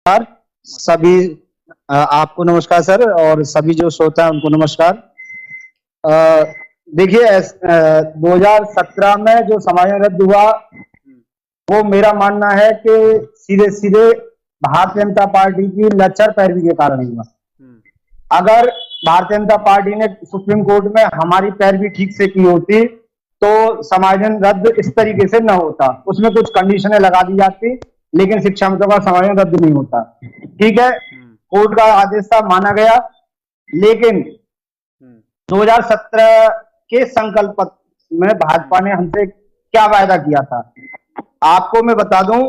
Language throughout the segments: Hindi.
नमस्कार सभी। आपको नमस्कार सर, और सभी जो श्रोता है उनको नमस्कार। देखिए 2017 में जो समायोजन रद्द हुआ, वो मेरा मानना है कि सीधे सीधे भारतीय जनता पार्टी की लचर पैरवी के कारण हुआ। अगर भारतीय जनता पार्टी ने सुप्रीम कोर्ट में हमारी पैरवी ठीक से की होती तो समायोजन रद्द इस तरीके से न होता। उसमें कुछ कंडीशनें लगा दी जाती, लेकिन शिक्षा मित्रों का समायोजन रद्द नहीं होता। ठीक है, कोर्ट का आदेश था, माना गया। लेकिन 2017 के संकल्प पत्र में भाजपा ने हमसे क्या वायदा किया था, आपको मैं बता दूं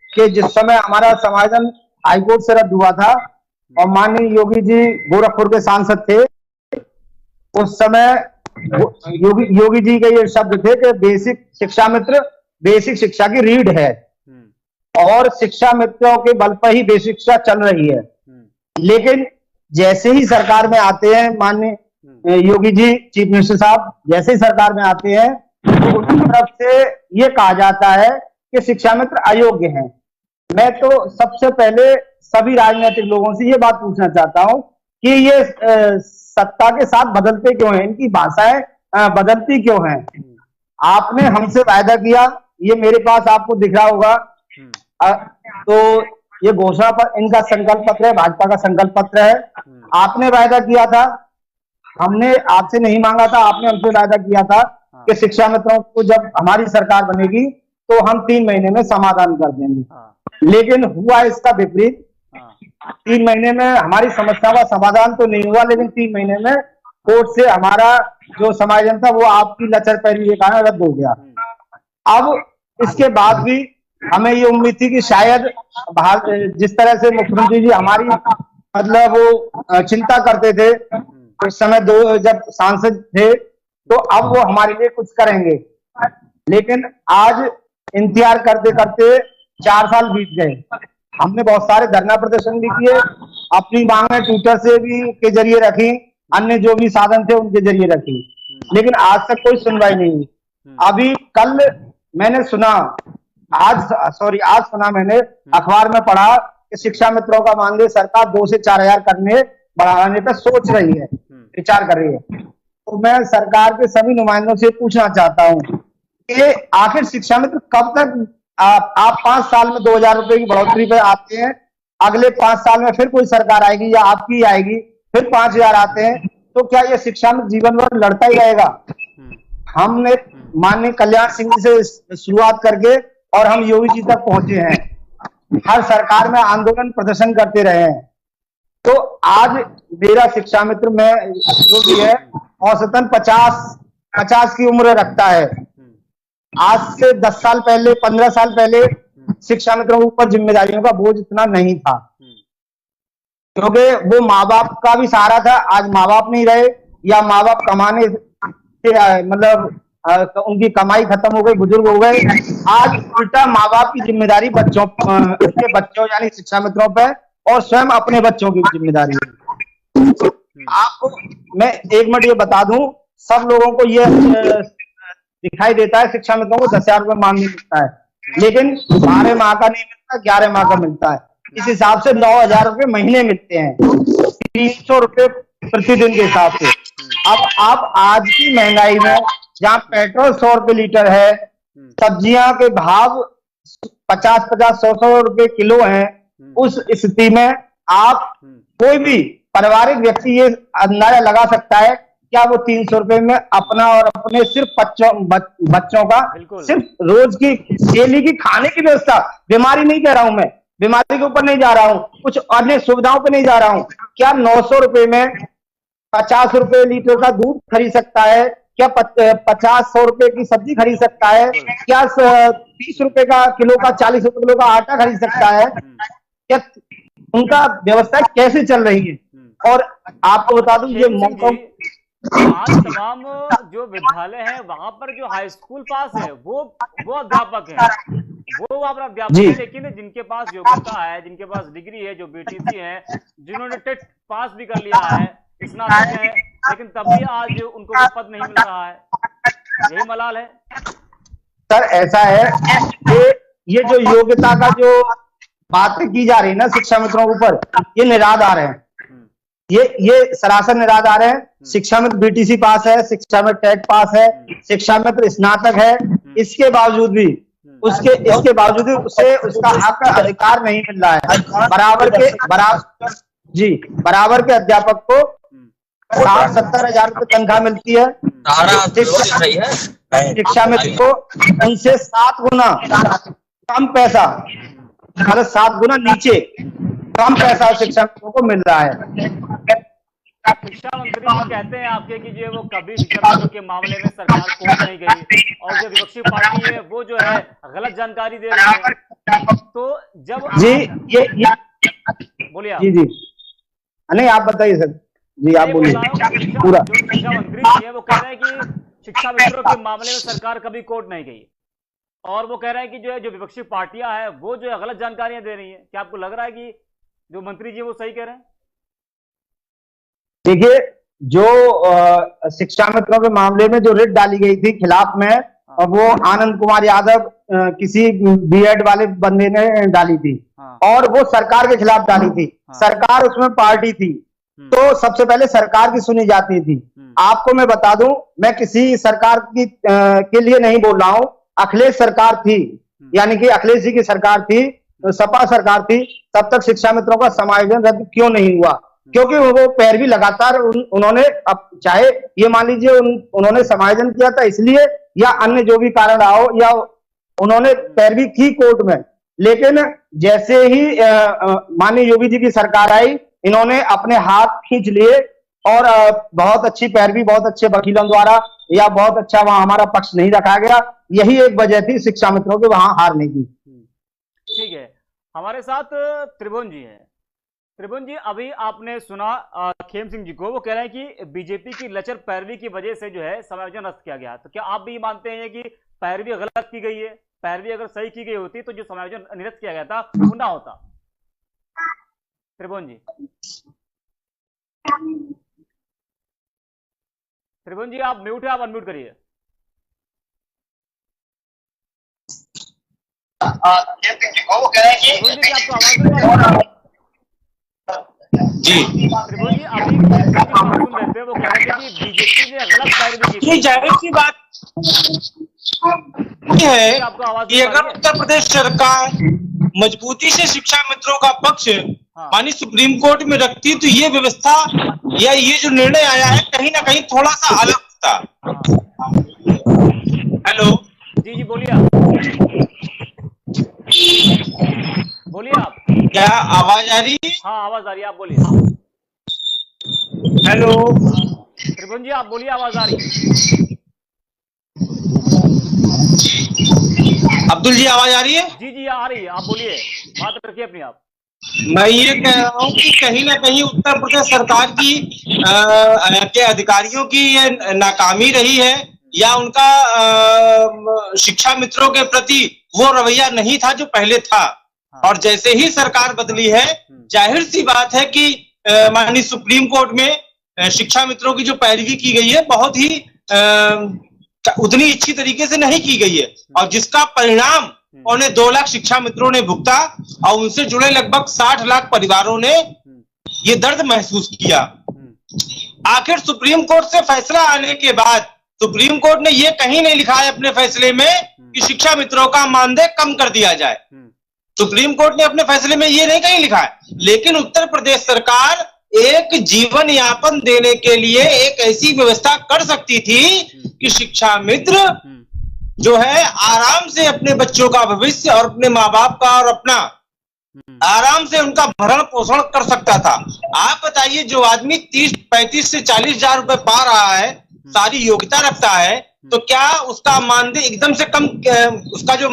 कि जिस समय हमारा समायोजन हाईकोर्ट से रद्द हुआ था और माननीय योगी जी गोरखपुर के सांसद थे, उस समय योगी जी के ये शब्द थे कि बेसिक शिक्षा मित्र बेसिक शिक्षा की रीढ़ है और शिक्षा मित्रों के बल पर ही बेसिक शिक्षा चल रही है। लेकिन जैसे ही सरकार में आते हैं माननीय योगी जी चीफ मिनिस्टर साहब, जैसे ही सरकार में आते हैं तो उनकी तरफ से ये कहा जाता है कि शिक्षा मित्र अयोग्य हैं। मैं तो सबसे पहले सभी राजनीतिक लोगों से ये बात पूछना चाहता हूं कि ये सत्ता के साथ बदलते क्यों हैं, इनकी भाषाएं बदलती क्यों हैं। आपने हमसे वायदा किया, ये मेरे पास आपको दिख रहा होगा, तो ये घोषणा पर इनका संकल्प पत्र है, भाजपा का संकल्प पत्र है। आपने वायदा किया था, हमने आपसे नहीं मांगा था, आपने हमसे वायदा किया था कि शिक्षा मित्रों को जब हमारी सरकार बनेगी तो हम 3 महीने में समाधान कर देंगे। लेकिन हुआ इसका विपरीत। 3 महीने में हमारी समस्या का समाधान तो नहीं हुआ, लेकिन 3 महीने में कोर्ट से हमारा जो समायोजन था वो आपकी लचर पैरवी के कारण रद्द हो गया। अब इसके बाद भी हमें ये उम्मीद थी कि शायद जिस तरह से मुख्यमंत्री जी हमारी मतलब वो चिंता करते थे उस समय जब सांसद थे, तो अब वो हमारे लिए कुछ करेंगे। लेकिन आज इंतजार करते करते 4 साल बीत गए। हमने बहुत सारे धरना प्रदर्शन भी किए, अपनी मांगें ट्विटर से भी के जरिए रखी, अन्य जो भी साधन थे उनके जरिए रखी, लेकिन आज तक कोई सुनवाई नहीं हुई। अभी कल मैंने सुना, आज सुना मैंने अखबार में पढ़ा कि शिक्षा मित्रों का मानदेय सरकार 2 से 4 हजार बढ़ाने पर सोच रही है, विचार कर रही है। तो मैं सरकार के सभी नुमाइंदों से पूछना चाहता हूं कि आखिर शिक्षा मित्र कब तक आप 5 साल में 2,000 रुपए की बढ़ोतरी पे आते हैं, अगले 5 साल में फिर कोई सरकार आएगी या आपकी आएगी, फिर 5,000 आते हैं, तो क्या ये शिक्षा मित्र जीवन भर लड़ता ही रहेगा? हमने माननीय कल्याण सिंह जी से शुरुआत करके और हम योगी जी तक पहुंचे हैं, हर सरकार में आंदोलन प्रदर्शन करते रहे हैं। तो आज मेरा शिक्षा मित्र में जो भी है औसतन 50 की उम्र रखता है। आज से 10 साल पहले 15 साल पहले शिक्षा मित्रों के ऊपर जिम्मेदारियों का बोझ इतना नहीं था, क्योंकि वो माँ बाप का भी सहारा था। आज माँ बाप नहीं रहे या माँ बाप कमाने से मतलब उनकी कमाई खत्म हो गई, बुजुर्ग हो गए। आज उल्टा माँ बाप की जिम्मेदारी बच्चों यानी शिक्षा मित्रों पे और स्वयं अपने बच्चों की जिम्मेदारी है। आपको मैं 1 मिनट ये बता दूं, सब लोगों को ये दिखाई देता है शिक्षा मित्रों को 10,000 रुपए मांगने मिलता है, लेकिन 12 माह का नहीं मिलता, 11 माह का मिलता है। इस हिसाब से 9,000 रुपए महीने मिलते हैं, 300 रुपए प्रतिदिन के हिसाब से। अब आप आज की महंगाई में जहाँ पेट्रोल 100 रुपए लीटर है, सब्जियां के भाव 50-100 रुपए किलो हैं, उस स्थिति में आप कोई भी पारिवारिक व्यक्ति ये अंदाजा लगा सकता है क्या वो 300 रुपए में अपना और अपने सिर्फ बच्चों का सिर्फ रोज की डेली की खाने की व्यवस्था, बीमारी नहीं कह रहा हूं मैं, बीमारी के ऊपर नहीं जा रहा हूं, कुछ अन्य सुविधाओं पे नहीं जा रहा हूं, क्या 900 रुपए में 50 रुपए लीटर का दूध खरीद सकता है? क्या 50-100 रुपए की सब्जी खरीद सकता है? क्या 30 रुपए का किलो का 40 रुपए किलो का आटा खरीद सकता है? क्या उनका व्यवस्था कैसे चल रही है? और आपको बता दूं ये मौका आज तमाम जो विद्यालय है वहां पर जो हाई स्कूल पास है वो अध्यापक है, वो अपना अध्यापक है, लेकिन जिनके पास योग्यता है, जिनके पास डिग्री है, जो बीटीसी है, जिन्होंने टेट पास भी कर लिया है, स्नातक है, लेकिन तब भी आज उनको वो पद नहीं मिल रहा है। यही मलाल है सर। ऐसा है कि ये जो योग्यता का जो बातें की जा रही है ना शिक्षा मित्रों के ऊपर, ये निराधार है, ये सरासर निराधार है। शिक्षा मित्र बीटीसी पास है, शिक्षा मित्र टेट पास है, शिक्षा मित्र स्नातक है, इसके बावजूद भी इसके बावजूद भी उसे उसका हक अधिकार नहीं मिल रहा है। बराबर के अध्यापक को 60-70 हजार रुपये तनख्वाह मिलती है, शिक्षा मित्र को उनसे 7 गुना कम पैसा, मतलब 7 गुना नीचे कम पैसा शिक्षा मित्रों को मिल रहा है। शिक्षा मंत्री जी कहते हैं आपके कि जो वो कभी शिक्षा मित्रों के मामले में सरकार कोर्ट नहीं गई, और जो विपक्षी पार्टी है वो जो है गलत जानकारी दे रही है। तो जब जी ये बोलिए आप। जी नहीं आप बताइए सर जी, आप बोलिए पूरा। जो शिक्षा मंत्री जी है वो कह रहे हैं कि शिक्षा मित्रों के मामले में सरकार कभी कोर्ट नहीं गई, और वो कह रहे हैं कि जो है जो विपक्षी पार्टियां हैं वो जो है गलत जानकारियां दे रही हैं। क्या आपको लग रहा है कि जो मंत्री जी वो सही कह रहे हैं? देखिए, जो शिक्षा मित्रों के मामले में जो रिट डाली गई थी खिलाफ में, वो आनंद कुमार यादव किसी बीएड वाले बंदे ने डाली थी, और वो सरकार के खिलाफ डाली थी। सरकार उसमें पार्टी थी, तो सबसे पहले सरकार की सुनी जाती थी। आपको मैं बता दूं, मैं किसी सरकार की के लिए नहीं बोल रहा हूं, अखिलेश सरकार थी, यानी कि अखिलेश जी की सरकार थी, सपा सरकार थी, तब तक शिक्षा मित्रों का समायोजन रद्द क्यों नहीं हुआ? क्योंकि वो पैरवी लगातार उन्होंने, अब चाहे ये मान लीजिए उन्होंने समायोजन किया था इसलिए, या अन्य जो भी कारण रहा हो, या उन्होंने पैरवी की कोर्ट में, लेकिन जैसे ही माननीय योगी जी की सरकार आई, इन्होंने अपने हाथ खींच लिए, और बहुत अच्छी पैरवी, बहुत अच्छे वकीलों द्वारा, या बहुत अच्छा वहां हमारा पक्ष नहीं रखा गया। यही एक वजह थी शिक्षा मित्रों के वहां हारने की। ठीक है, हमारे साथ त्रिभुवन जी हैं। त्रिभुवन जी, अभी आपने सुना खेम सिंह जी को, वो कह रहे हैं कि बीजेपी की लचर पैरवी की वजह से जो है समायोजन रद्द किया गया। तो क्या आप भी मानते हैं कि पैरवी गलत की गई है? पैरवी अगर सही की गई होती तो जो समायोजन निरस्त किया गया था वो ना होता। त्रिभुवन जी, त्रिभुवन जी आप म्यूट है, आप अनम्यूट करिए। जी त्रिभुवन जी, अभी सुन रहे थे, वो कह रहे थे कि बीजेपी ने गलत पैरवी की। ये जाहिर सी बात है कि अगर उत्तर प्रदेश सरकार मजबूती से शिक्षा मित्रों का पक्ष मानी सुप्रीम कोर्ट में रखती, तो ये व्यवस्था या ये जो निर्णय आया है कहीं ना कहीं थोड़ा सा अलग होता। हेलो जी बोलिए आप, बोलिए आप। क्या आवाज आ रही है? हाँ आवाज आ रही है, आप बोलिए। हेलो त्रिभुवन जी आप बोलिए, आवाज आ रही है। अब्दुल जी आवाज आ रही है? जी आ रही है, आप बोलिए, बात रखिए अपनी आप। मैं ये कह रहा हूँ कि कहीं ना कहीं उत्तर प्रदेश सरकार की के अधिकारियों की ये नाकामी रही है, या उनका शिक्षा मित्रों के प्रति वो रवैया नहीं था जो पहले था। और जैसे ही सरकार बदली है, जाहिर सी बात है कि माननीय सुप्रीम कोर्ट में शिक्षा मित्रों की जो पैरवी की गई है बहुत ही उतनी अच्छी तरीके से नहीं की गई है, और जिसका परिणाम उन्हें 2 लाख शिक्षा मित्रों ने भुगता, और उनसे जुड़े लगभग 60 लाख परिवारों ने ये दर्द महसूस किया। आखिर सुप्रीम कोर्ट से फैसला आने के बाद सुप्रीम कोर्ट ने ये कहीं नहीं लिखा है अपने फैसले में कि शिक्षा मित्रों का मानदेय कम कर दिया जाए। सुप्रीम कोर्ट ने अपने फैसले में ये नहीं कहीं लिखा है, लेकिन उत्तर प्रदेश सरकार एक जीवन यापन देने के लिए एक ऐसी व्यवस्था कर सकती थी कि शिक्षा मित्र जो है आराम से अपने बच्चों का भविष्य और अपने माँ बाप का और अपना आराम से उनका भरण पोषण कर सकता था। आप बताइए, जो आदमी 35 से 40 हजार रुपए पा रहा है, सारी योग्यता रखता है, तो क्या उसका मानदेय एकदम से कम, उसका जो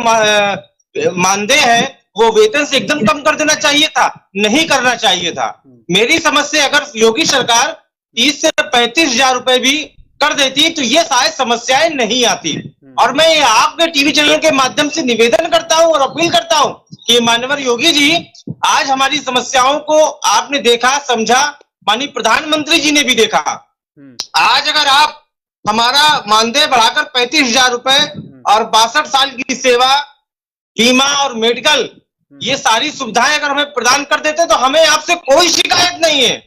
मानदेय है वो वेतन से एकदम कम कर देना चाहिए था? नहीं करना चाहिए था। मेरी समझ से अगर योगी सरकार 30 से 35 हजार रुपए भी कर देती तो ये शायद समस्याएं नहीं आती। और मैं आपके टीवी चैनल के माध्यम से निवेदन करता हूं और अपील करता हूं कि माननीय योगी जी, आज हमारी समस्याओं को आपने देखा, समझा, माननीय प्रधानमंत्री जी ने भी देखा। आज अगर आप हमारा मानदेय बढ़ाकर 35 हजार रुपए और 62 साल की सेवा, बीमा और मेडिकल ये सारी सुविधाएं अगर हमें प्रदान कर देते तो हमें आपसे कोई शिकायत नहीं है,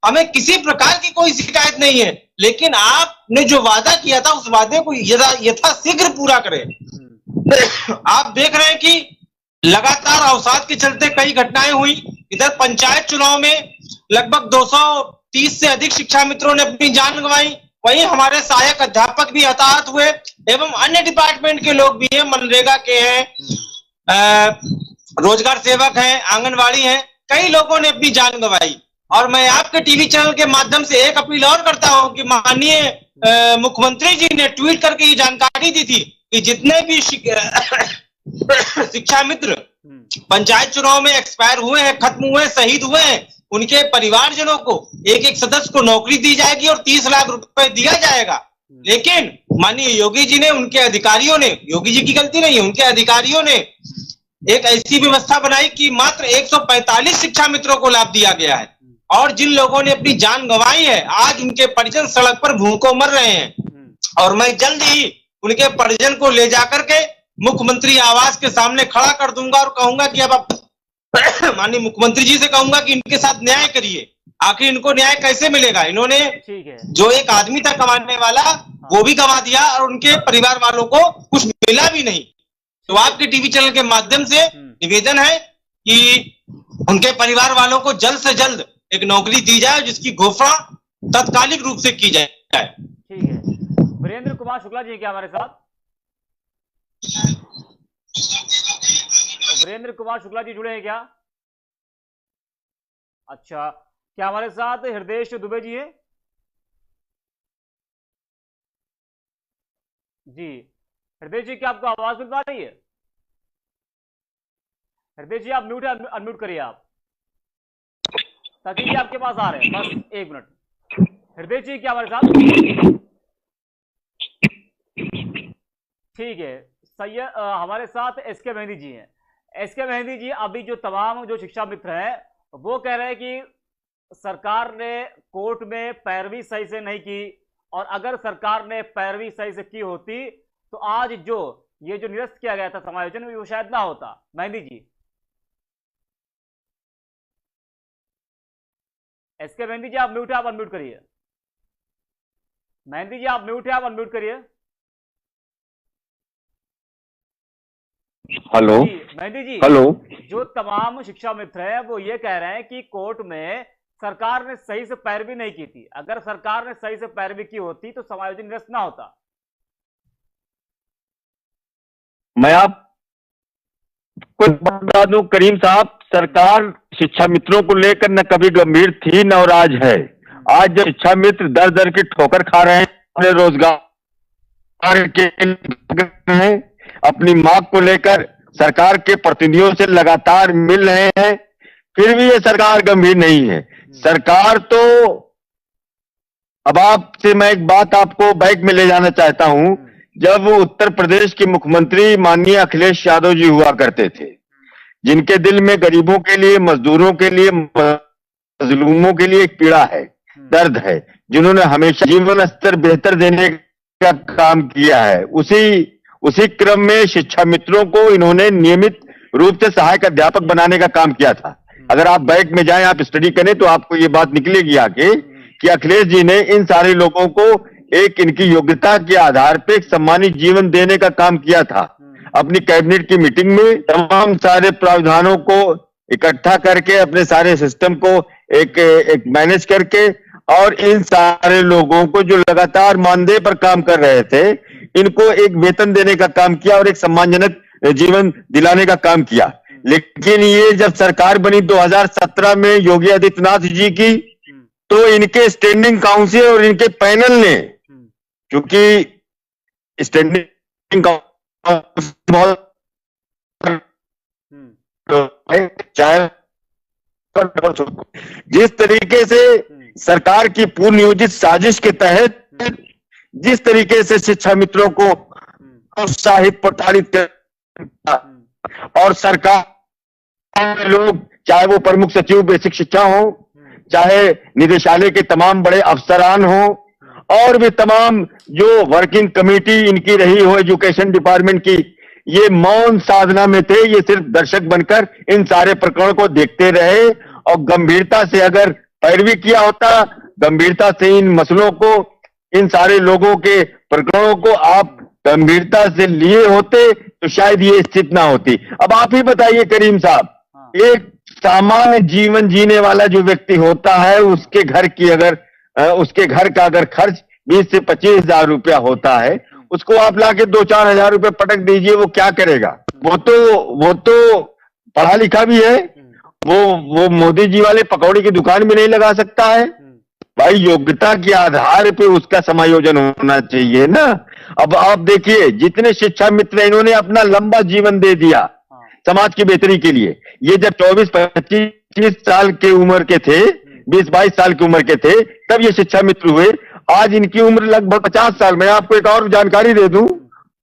हमें किसी प्रकार की कोई शिकायत नहीं है। लेकिन आपने जो वादा किया था उस वादे को यथाशीघ्र पूरा करें। आप देख रहे हैं कि लगातार अवसाद के चलते कई घटनाएं हुई। इधर पंचायत चुनाव में लगभग 230 से अधिक शिक्षा मित्रों ने अपनी जान गंवाई, वहीं हमारे सहायक अध्यापक भी हताहत हुए एवं अन्य डिपार्टमेंट के लोग भी हैं, मनरेगा के हैं, रोजगार सेवक हैं, आंगनवाड़ी हैं, कई लोगों ने अपनी जान गंवाई। और मैं आपके टीवी चैनल के माध्यम से एक अपील और करता हूं कि माननीय मुख्यमंत्री जी ने ट्वीट करके ये जानकारी दी थी कि जितने भी शिक्षा मित्र पंचायत चुनाव में एक्सपायर हुए हैं, खत्म हुए हैं, शहीद हुए हैं, उनके परिवारजनों को एक एक सदस्य को नौकरी दी जाएगी और 30 लाख रुपए दिया जाएगा। लेकिन माननीय योगी जी ने, उनके अधिकारियों ने, योगी जी की गलती नहीं है, उनके अधिकारियों ने एक ऐसी व्यवस्था बनाई कि मात्र 145 शिक्षा मित्रों को लाभ दिया गया है। और जिन लोगों ने अपनी जान गंवाई है, आज उनके परिजन सड़क पर भूखों मर रहे हैं। और मैं जल्द ही उनके परिजन को ले जाकर के मुख्यमंत्री आवास के सामने खड़ा कर दूंगा और कहूंगा कि अब आप माननीय मुख्यमंत्री जी से कहूंगा कि इनके साथ न्याय करिए। आखिर इनको न्याय कैसे मिलेगा? इन्होंने जो एक आदमी था कमाने वाला, वो भी गंवा दिया और उनके परिवार वालों को कुछ मिला भी नहीं। तो आपके टीवी चैनल के माध्यम से निवेदन है कि उनके परिवार वालों को जल्द से जल्द एक नौकरी दी जाए, जिसकी घोषणा तत्कालिक रूप से की जाए। ठीक है। वीरेंद्र कुमार शुक्ला जी क्या हमारे साथ? वीरेंद्र कुमार शुक्ला जी जुड़े हैं क्या? अच्छा, क्या हमारे साथ हृदय दुबे जी हैं? जी हृदय जी, क्या आपको आवाज मिल पा रही है? हृदय जी आप म्यूट है, अनम्यूट करिए आप, ताकि ये आपके पास आ रहे हैं। बस एक मिनट। हृदय जी क्या हमारे साथ? ठीक है। सैयद हमारे साथ एसके मेहंदी जी हैं। एसके मेहंदी जी, अभी जो तमाम जो शिक्षा मित्र हैं वो कह रहे हैं कि सरकार ने कोर्ट में पैरवी सही से नहीं की, और अगर सरकार ने पैरवी सही से की होती तो आज जो ये जो निरस्त किया गया था समायोजन, वो शायद ना होता। मेहंदी जी, एसके मेहंदी जी आप म्यूट है, आप अनम्यूट करिए। मेहंदी जी आप म्यूट है, आप अनम्यूट करिए। हेलो मेहंदी जी, हेलो। जो तमाम शिक्षा मित्र हैं वो ये कह रहे हैं कि कोर्ट में सरकार ने सही से पैरवी नहीं की थी, अगर सरकार ने सही से पैरवी की होती तो समायोजन निरस्त ना होता। मैं आपको बता दूं करीम साहब, सरकार शिक्षा मित्रों को लेकर न कभी गंभीर थी न और आज है। आज जब शिक्षा मित्र दर दर की ठोकर खा रहे हैं, अपने रोजगार के हैं, अपनी मांग को लेकर सरकार के प्रतिनिधियों से लगातार मिल रहे हैं, फिर भी ये सरकार गंभीर नहीं है। सरकार तो, अब आपसे मैं एक बात आपको बैक में ले जाना चाहता हूं। जब उत्तर प्रदेश के मुख्यमंत्री माननीय अखिलेश यादव जी हुआ करते थे, जिनके दिल में गरीबों के लिए, मजदूरों के लिए, मजलूमों के लिए एक पीड़ा है, दर्द है, जिन्होंने हमेशा जीवन स्तर बेहतर देने का काम किया है, उसी क्रम में शिक्षा मित्रों को इन्होंने नियमित रूप से सहायक अध्यापक बनाने का काम किया था। अगर आप बैक में जाएं, आप स्टडी करें तो आपको ये बात निकलेगी आगे कि अखिलेश जी ने इन सारे लोगों को एक इनकी योग्यता के आधार पर एक सम्मानित जीवन देने का काम किया था। अपनी कैबिनेट की मीटिंग में तमाम सारे प्रावधानों को इकट्ठा करके, अपने सारे सिस्टम को एक मैनेज करके, और इन सारे लोगों को जो लगातार मानदेय पर काम कर रहे थे, इनको एक वेतन देने का काम किया और एक सम्मानजनक जीवन दिलाने का काम किया। लेकिन ये जब सरकार बनी 2017 में योगी आदित्यनाथ जी की, तो इनके स्टैंडिंग काउंसिल और इनके पैनल ने, क्योंकि स्टैंडिंग काउंसिल बहुत चाहे जिस तरीके से सरकार की पूर्ण नियोजित साजिश के तहत जिस तरीके से शिक्षा मित्रों को प्रोत्साहित प्रताड़ित कर, और सरकार लोग, चाहे वो प्रमुख सचिव बेसिक शिक्षा हो, चाहे निदेशालय के तमाम बड़े अफसरान हो, और भी तमाम जो वर्किंग कमेटी इनकी रही हो एजुकेशन डिपार्टमेंट की, ये मौन साधना में थे, ये सिर्फ दर्शक बनकर इन सारे प्रकरणों को देखते रहे और गंभीरता से अगर पैरवी किया होता, गंभीरता से इन मसलों को, इन सारे लोगों के प्रकरणों को आप गंभीरता से लिए होते तो शायद ये स्थिति ना होती। अब आप ही बताइए करीम साहब, एक सामान्य जीवन जीने वाला जो व्यक्ति होता है, उसके घर की अगर उसके घर का अगर खर्च 20 से 25 हजार रुपया होता है, उसको आप लाके 2-4 हजार रुपये पटक दीजिए, वो क्या करेगा? वो तो पढ़ा लिखा भी है, वो मोदी जी वाले पकौड़ी की दुकान भी नहीं लगा सकता है। भाई योग्यता के आधार पे उसका समायोजन होना चाहिए ना। अब आप देखिए, जितने शिक्षा मित्र इन्होंने अपना लंबा जीवन दे दिया समाज की बेहतरी के लिए। ये जब 24-25 साल के उम्र के थे, 20-22 साल की उम्र के थे, तब ये शिक्षा मित्र हुए। आज इनकी उम्र लगभग 50 साल। मैं आपको एक और जानकारी दे दूं,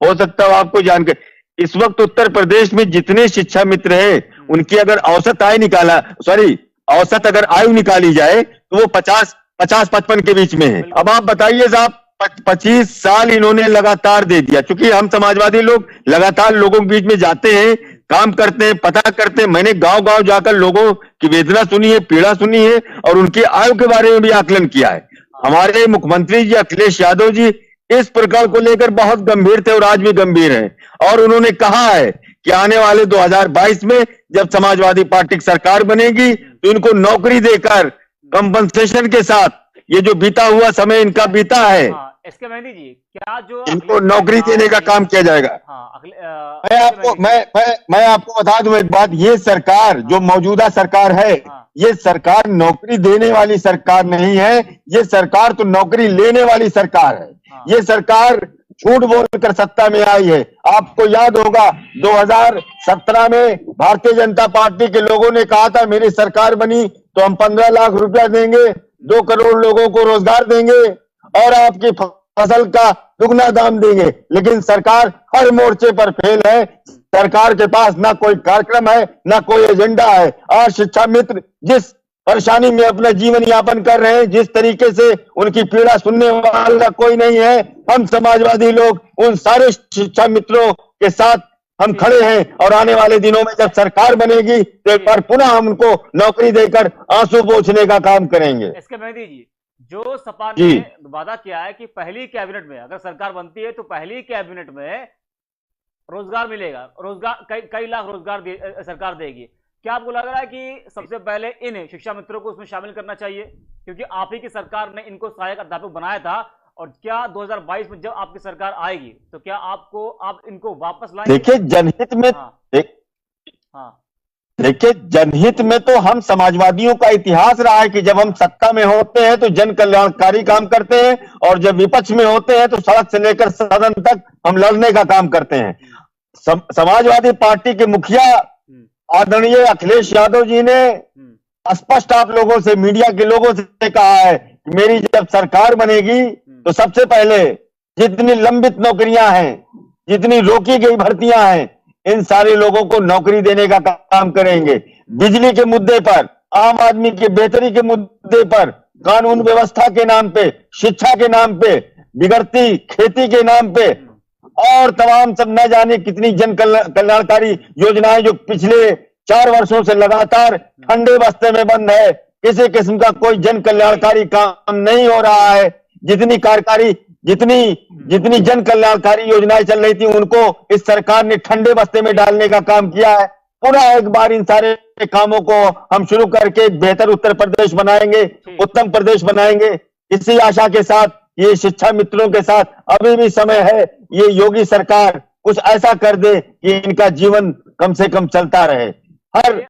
हो सकता है आपको जानकारी, इस वक्त उत्तर प्रदेश में जितने शिक्षा मित्र हैं, उनकी अगर औसत अगर आयु निकाली जाए तो वो 50-55 के बीच में है। अब आप बताइए साहब, 25 साल इन्होंने लगातार दे दिया। क्योंकि हम समाजवादी लोग लगातार लोगों के बीच में जाते हैं, काम करते हैं, पता करते हैं। मैंने गांव-गांव जाकर लोगों की वेदना सुनी है, पीड़ा सुनी है और उनकी आयु के बारे में भी आकलन किया है। हमारे मुख्यमंत्री जी अखिलेश यादव जी इस प्रकार को लेकर बहुत गंभीर थे और आज भी गंभीर हैं। और उन्होंने कहा है कि आने वाले 2022 में जब समाजवादी पार्टी की सरकार बनेगी तो इनको नौकरी देकर कंपनसेशन के साथ, ये जो बीता हुआ समय इनका बीता है, इसके मेहंदी जी, क्या जो इनको नौकरी देने का काम किया जाएगा। मैं आपको बता दूं एक बात, ये सरकार जो मौजूदा सरकार है, ये सरकार नौकरी देने वाली सरकार नहीं है, ये सरकार तो नौकरी लेने वाली सरकार है। ये सरकार झूठ बोलकर सत्ता में आई है। आपको याद होगा 2017 में भारतीय जनता पार्टी के लोगों ने कहा था मेरी सरकार बनी तो हम 15 लाख रुपया देंगे, 2 करोड़ लोगों को रोजगार देंगे और आपकी फसल का दुगना दाम देंगे। लेकिन सरकार हर मोर्चे पर फेल है। सरकार के पास ना कोई कार्यक्रम है, ना कोई एजेंडा है। आज शिक्षा मित्र जिस परेशानी में अपना जीवन यापन कर रहे हैं, जिस तरीके से उनकी पीड़ा सुनने वाला कोई नहीं है, हम समाजवादी लोग उन सारे शिक्षा मित्रों के साथ हम खड़े हैं। और आने वाले दिनों में जब सरकार बनेगी तो एक बार पुनः हम उनको नौकरी देकर आंसू पोंछने का काम करेंगे। इसके मेहंदी जी, जो सपा ने वादा किया है कि पहली कैबिनेट में अगर सरकार बनती है तो पहली कैबिनेट में रोजगार मिलेगा, रोजगार कई लाख रोजगार सरकार देगी। क्या आपको लग रहा है कि सबसे पहले इन शिक्षा मित्रों को उसमें शामिल करना चाहिए, क्योंकि आप ही की सरकार ने इनको सहायक अध्यापक बनाया था? और क्या 2022 में जब आपकी सरकार आएगी तो क्या आप इनको वापस लाएंगे? देखिए जनहित में देखिए जनहित में तो हम समाजवादियों का इतिहास रहा है कि जब हम सत्ता में होते हैं तो जन कल्याणकारी काम करते हैं और जब विपक्ष में होते हैं तो सड़क से लेकर सदन तक हम लड़ने का काम करते हैं। समाजवादी पार्टी के मुखिया आदरणीय अखिलेश यादव जी ने स्पष्ट आप लोगों से, मीडिया के लोगों से कहा है कि मेरी जब सरकार बनेगी तो सबसे पहले जितनी लंबित नौकरियां हैं, जितनी रोकी गई भर्तियां हैं, इन सारे लोगों को नौकरी देने का काम करेंगे। बिजली के मुद्दे पर, आम आदमी की बेहतरी के मुद्दे पर, कानून व्यवस्था के नाम पे, शिक्षा के नाम पे, बिगड़ती खेती के नाम पे और तमाम सब न जाने कितनी जन कल्याणकारी योजनाएं जो पिछले 4 वर्षों से लगातार ठंडे बस्ते में बंद है। किसी किस्म का कोई जन कल्याणकारी काम नहीं हो रहा है। जितनी कार्यकारी जितनी जन कल्याणकारी योजनाएं चल रही थी उनको इस सरकार ने ठंडे बस्ते में डालने का काम किया है। पुनः एक बार इन सारे कामों को हम शुरू करके बेहतर उत्तर प्रदेश बनाएंगे, उत्तम प्रदेश बनाएंगे। इसी आशा के साथ ये शिक्षा मित्रों के साथ अभी भी समय है। ये योगी सरकार कुछ ऐसा कर दे कि इनका जीवन कम से कम चलता रहे। हर